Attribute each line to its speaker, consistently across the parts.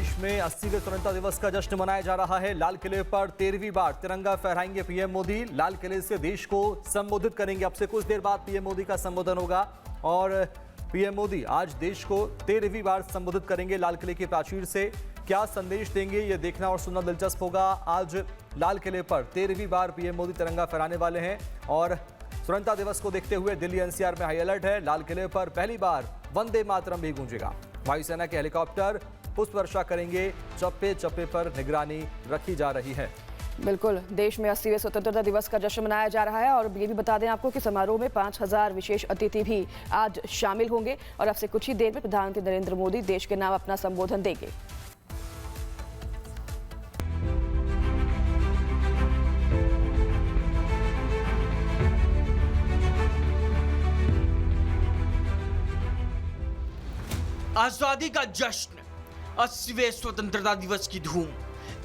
Speaker 1: देश में 80वें स्वतंत्रता दिवस का जश्न मनाया जा रहा है। लाल किले पर 13वीं बार तिरंगा फहराएंगे पीएम मोदी। लाल किले से देश को संबोधित करेंगे। अब से कुछ देर बाद पीएम मोदी का संबोधन होगा और पीएम मोदी आज देश को 13वीं बार संबोधित करेंगे। लाल किले की प्राचीर से क्या संदेश देंगे, ये देखना और सुनना दिलचस्प होगा। आज लाल किले पर 13वीं बार पीएम मोदी तिरंगा फहराने वाले हैं और स्वतंत्रता दिवस को देखते हुए दिल्ली एनसीआर में हाई अलर्ट है। लाल किले पर पहली बार वंदे मातरम भी गूंजेगा। वायुसेना के हेलीकॉप्टर पुष्प वर्षा करेंगे। चप्पे चप्पे पर निगरानी रखी जा रही है।
Speaker 2: बिल्कुल, देश में 80वें स्वतंत्रता दिवस का जश्न मनाया जा रहा है और ये भी बता दें आपको कि समारोह में 5000 विशेष अतिथि भी आज शामिल होंगे और अब से कुछ ही देर में प्रधानमंत्री नरेंद्र मोदी देश के नाम अपना संबोधन देंगे।
Speaker 3: आजादी का जश्न, 80वें स्वतंत्रता दिवस की धूम,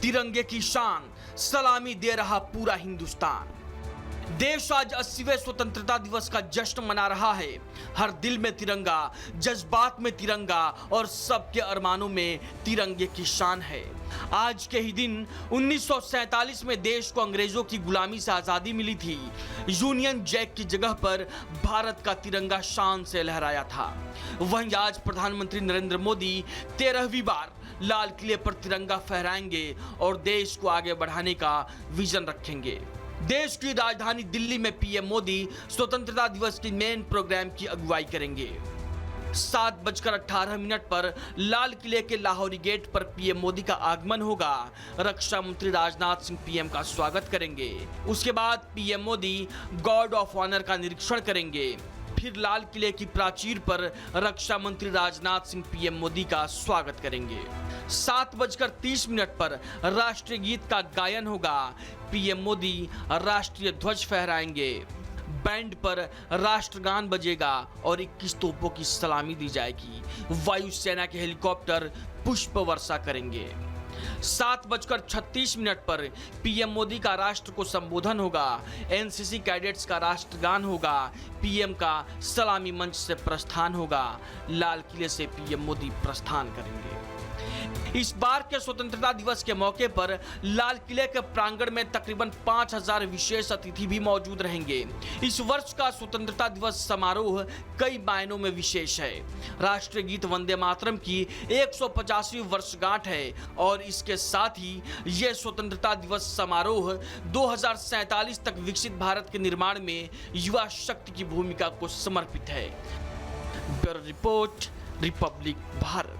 Speaker 3: तिरंगे की शान, सलामी दे रहा पूरा हिंदुस्तान। देश आज 80वें स्वतंत्रता दिवस का जश्न मना रहा है। हर दिल में तिरंगा, जज्बात में तिरंगा और सबके अरमानों में तिरंगे की शान है। आज के ही दिन 1947 में देश को अंग्रेजों की गुलामी से आजादी मिली थी। यूनियन जैक की जगह पर भारत का तिरंगा शान से लहराया था। वहीं आज प्रधानमंत्री नरेंद्र मोदी 13वीं बार लाल किले पर तिरंगा फहराएंगे और देश को आगे बढ़ाने का विजन रखेंगे। देश की राजधानी दिल्ली में पीएम मोदी स्वतंत्रता दिवस की मेन प्रोग्राम की अगुवाई करेंगे। 7:18 पर लाल किले के लाहौरी गेट पर पीएम मोदी का आगमन होगा। रक्षा मंत्री राजनाथ सिंह पीएम का स्वागत करेंगे। उसके बाद PM Modi guard of honour का निरीक्षण करेंगे। फिर लाल किले की प्राचीर पर रक्षा मंत्री राजनाथ सिंह पीएम मोदी का स्वागत करेंगे। 7:30 पर राष्ट्रीय गीत का गायन होगा। पीएम मोदी राष्ट्रीय ध्वज फहराएंगे। बैंड पर राष्ट्रगान बजेगा और 21 तोपों की सलामी दी जाएगी। वायुसेना के हेलीकॉप्टर पुष्प वर्षा करेंगे। 7:36 पर पीएम मोदी का राष्ट्र को संबोधन होगा। एनसीसी कैडेट्स का राष्ट्रगान होगा। पीएम का सलामी मंच से प्रस्थान होगा। लाल किले से पीएम मोदी प्रस्थान करेंगे। इस बार के स्वतंत्रता दिवस के मौके पर लाल किले के प्रांगण में तकरीबन 5000 विशेष अतिथि भी मौजूद रहेंगे। इस वर्ष का स्वतंत्रता दिवस समारोह कई मायनों में विशेष है। राष्ट्रीय गीत वंदे मातरम की 150वीं वर्षगांठ है और इसके साथ ही यह स्वतंत्रता दिवस समारोह 2047 तक विकसित भारत के निर्माण में युवा शक्ति की भूमिका को समर्पित है। Bureau report, Republic Bharat.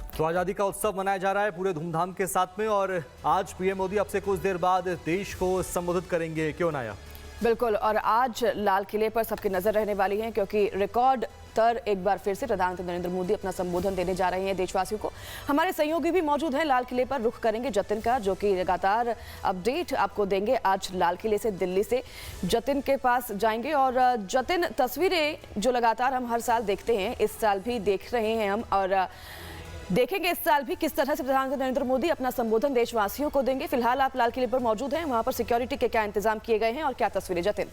Speaker 1: तो आजादी का उत्सव मनाया जा रहा है पूरे धूमधाम के साथ में और आज पीएम मोदी अब से कुछ देर बाद देश को संबोधित करेंगे। क्यों नाया?
Speaker 2: बिल्कुल, और आज लाल किले पर सबकी नजर रहने वाली है क्योंकि रिकॉर्ड तर एक बार फिर से प्रधानमंत्री नरेंद्र मोदी अपना संबोधन देने जा रहे हैं देशवासियों को। हमारे सहयोगी भी मौजूद हैं लाल किले पर। रुख करेंगे जतिन का, जो कि लगातार अपडेट आपको देंगे। आज लाल किले से दिल्ली से जतिन के पास जाएंगे और जतिन, तस्वीरें जो लगातार हम हर साल देखते हैं, इस साल भी देख रहे हैं हम और देखेंगे इस साल भी किस तरह से प्रधानमंत्री नरेंद्र मोदी अपना संबोधन देशवासियों को देंगे। फिलहाल आप लाल किले पर मौजूद हैं, वहां पर सिक्योरिटी के क्या इंतजाम किए गए हैं और क्या तस्वीरें जतिन?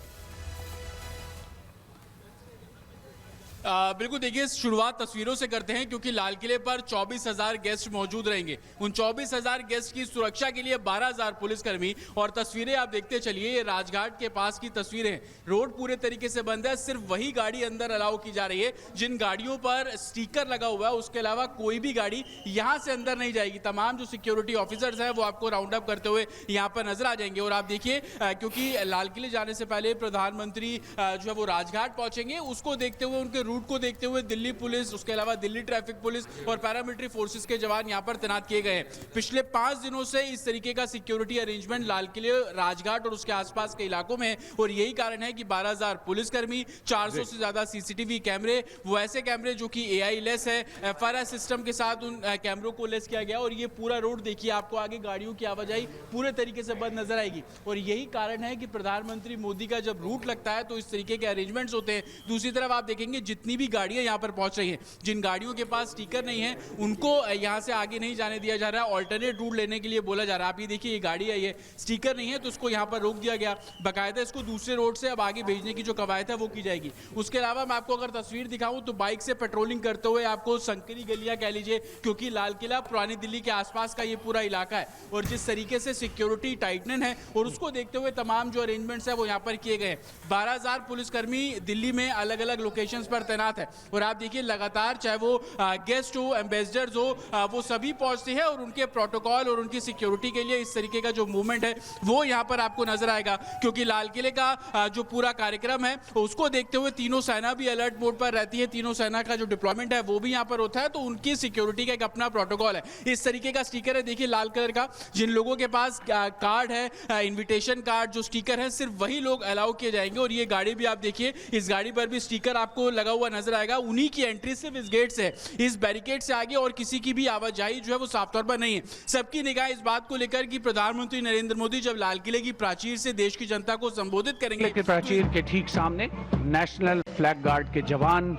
Speaker 4: बिल्कुल, देखिए शुरुआत तस्वीरों से करते हैं क्योंकि लाल किले पर 24,000 गेस्ट मौजूद रहेंगे। उन 24,000 गेस्ट की सुरक्षा के लिए 12,000 पुलिसकर्मी। और तस्वीरें आप देखते चलिए, ये राजघाट के पास की तस्वीरें। रोड पूरे तरीके से बंद है, सिर्फ वही गाड़ी अंदर अलाउ की जा रही है जिन गाड़ियों पर स्टिकर लगा हुआ है। उसके अलावा कोई भी गाड़ी यहाँ से अंदर नहीं जाएगी। तमाम जो सिक्योरिटी ऑफिसर्स हैं वो आपको राउंड अप करते हुए यहाँ पर नजर आ जाएंगे। और आप देखिए, क्योंकि लाल किले जाने से पहले प्रधानमंत्री जो है वो राजघाट पहुंचेंगे, उसको देखते हुए, उनके रूट को देखते हुए दिल्ली पुलिस, उसके अलावा दिल्ली ट्रैफिक पुलिस और पैरामिलिट्री फोर्सेस के जवान यहां पर तैनात किए गए हैं। पिछले 5 दिनों से इस तरीके का सिक्योरिटी अरेंजमेंट लाल किले, राजघाट और उसके आसपास के इलाकों में है और यही कारण है कि 12,000 पुलिसकर्मी, 400 से ज्यादा सीसीटीवी कैमरे, वो ऐसे कैमरे जो कि एआई लेस है, एफआरआई सिस्टम के साथ उन कैमरों को लेस किया गया। और ये पूरा रोड देखिए, आपको आगे गाड़ियों की आवाजाही पूरे तरीके से बंद नजर आएगी। और यही कारण है कि प्रधानमंत्री मोदी का जब रूट लगता है तो इस तरीके के अरेंजमेंट्स होते हैं। दूसरी तरफ आप देखेंगे जितने जितनी भी गाड़ियां यहाँ पर पहुंच रही हैं, जिन गाड़ियों के पास स्टिकर नहीं है उनको यहाँ से आगे नहीं जाने दिया जा रहा है, ऑल्टरनेट रूट लेने के लिए बोला जा रहा है। आप ये देखिए, ये गाड़ी है, ये स्टिकर नहीं है तो उसको यहाँ पर रोक दिया गया, बाकायदा इसको दूसरे रोड से अब आगे भेजने की जो कवायद है वो की जाएगी। उसके अलावा मैं आपको अगर तस्वीर दिखाऊं तो बाइक से पेट्रोलिंग करते हुए आपको संकरी गलियां कह लीजिए, क्योंकि लाल किला पुरानी दिल्ली के आसपास का ये पूरा इलाका है और जिस तरीके से सिक्योरिटी टाइटन है और उसको देखते हुए तमाम जो अरेंजमेंट्स है वो यहाँ पर किए गए हैं। 12,000 पुलिसकर्मी दिल्ली में अलग अलग लोकेशंस पर तैनात है और आप देखिए लगातार चाहे वो गेस्ट हो, एम्बेसडर्स हो, वो सभी पहुंचते हैं और उनके प्रोटोकॉल और उनकी सिक्योरिटी के लिए इस तरीके का जो मूवमेंट है वो यहाँ पर आपको नजर आएगा, क्योंकि लाल किले का जो पूरा कार्यक्रम है उसको देखते हुए तीनों सेना भी अलर्ट मोड पर रहती है। तीनों सेना का जो डिप्लॉयमेंट है वो भी यहाँ पर होता है, तो उनकी सिक्योरिटी का एक अपना प्रोटोकॉल है। इस तरीके का स्टिकर है, देखिए लाल कलर का, जिन लोगों के पास कार्ड है, इनविटेशन कार्ड जो स्टिकर है, सिर्फ वही लोग अलाउ किए जाएंगे। और ये गाड़ी भी आप देखिए, इस गाड़ी पर भी स्टिकर आपको लगा हुआ नजर आएगा। उन्हीं की एंट्री सिर्फ इस गेट से, इस बैरिकेड से आगे और किसी की भी आवाजाही जो है वो साफ तौर पर नहीं है। सबकी निगाह इस बात को लेकर कि प्रधानमंत्री नरेंद्र मोदी जब लाल किले की प्राचीर से देश की जनता को संबोधित करेंगे,
Speaker 5: प्राचीर के ठीक सामने नेशनल फ्लैग गार्ड के जवान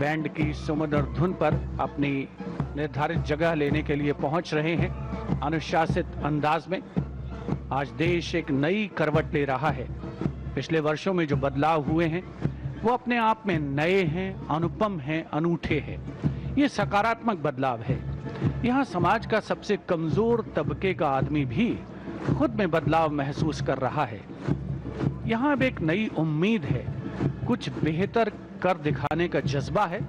Speaker 5: बैंड की सुमधुर धुन पर अपनी निर्धारित जगह लेने के लिए पहुंच रहे हैं। अनुशासित अंदाज में आज देश एक नई करवट ले रहा है। पिछले वर्षों में जो बदलाव हुए हैं वो अपने आप में नए हैं, अनुपम हैं, अनूठे हैं। ये सकारात्मक बदलाव है। यहाँ समाज का सबसे कमजोर तबके का आदमी भी खुद में बदलाव महसूस कर रहा है। यहाँ अब एक नई उम्मीद है, कुछ बेहतर कर दिखाने का जज्बा है,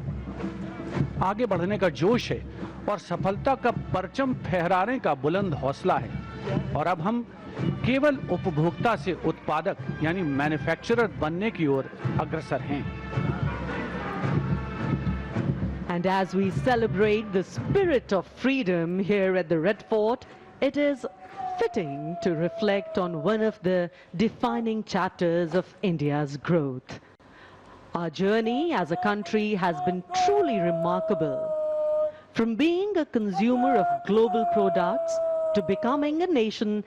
Speaker 5: आगे बढ़ने का जोश है और सफलता का परचम फहराने का बुलंद हौसला है। और अब हम केवल उपभोक्ता से उत्पादक यानी मैन्युफैक्चरर बनने की ओर अग्रसर हैं।
Speaker 6: And as we celebrate the spirit of freedom here at the Red Fort, it is fitting to reflect on one of the defining chapters of India's growth. Our journey as a country has been truly remarkable. From being a consumer of global products to becoming a nation.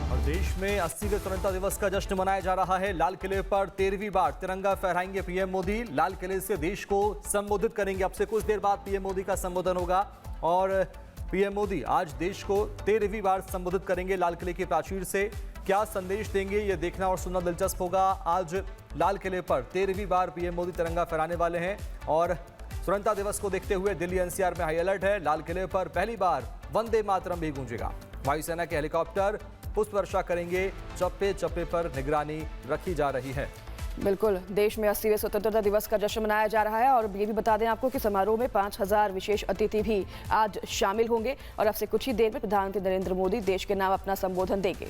Speaker 1: और देश में 80वें स्वतंत्रता दिवस का जश्न मनाया जा रहा है। लाल किले पर 13वीं बार तिरंगा फहराएंगे पीएम मोदी। लाल किले से देश को संबोधित करेंगे। अब से कुछ देर बाद पीएम मोदी का संबोधन होगा और पीएम मोदी आज देश को 13वीं बार संबोधित करेंगे लाल किले की प्राचीर से। क्या संदेश देंगे ये देखना और सुनना दिलचस्प होगा। आज लाल किले पर 13वीं बार पीएम मोदी तिरंगा फहराने वाले हैं और स्वतंत्रता दिवस को देखते हुए दिल्ली एनसीआर में हाई अलर्ट है। लाल किले पर पहली बार वंदे मातरम भी गूंजेगा। वायुसेना के हेलीकॉप्टर पुष्प वर्षा करेंगे। चप्पे चप्पे पर निगरानी रखी जा रही है।
Speaker 2: बिल्कुल, देश में 80वें स्वतंत्रता दिवस का जश्न मनाया जा रहा है और ये भी बता दें आपको कि समारोह में 5,000 विशेष अतिथि भी आज शामिल होंगे और अब से कुछ ही देर में प्रधानमंत्री नरेंद्र मोदी देश के नाम अपना संबोधन देंगे।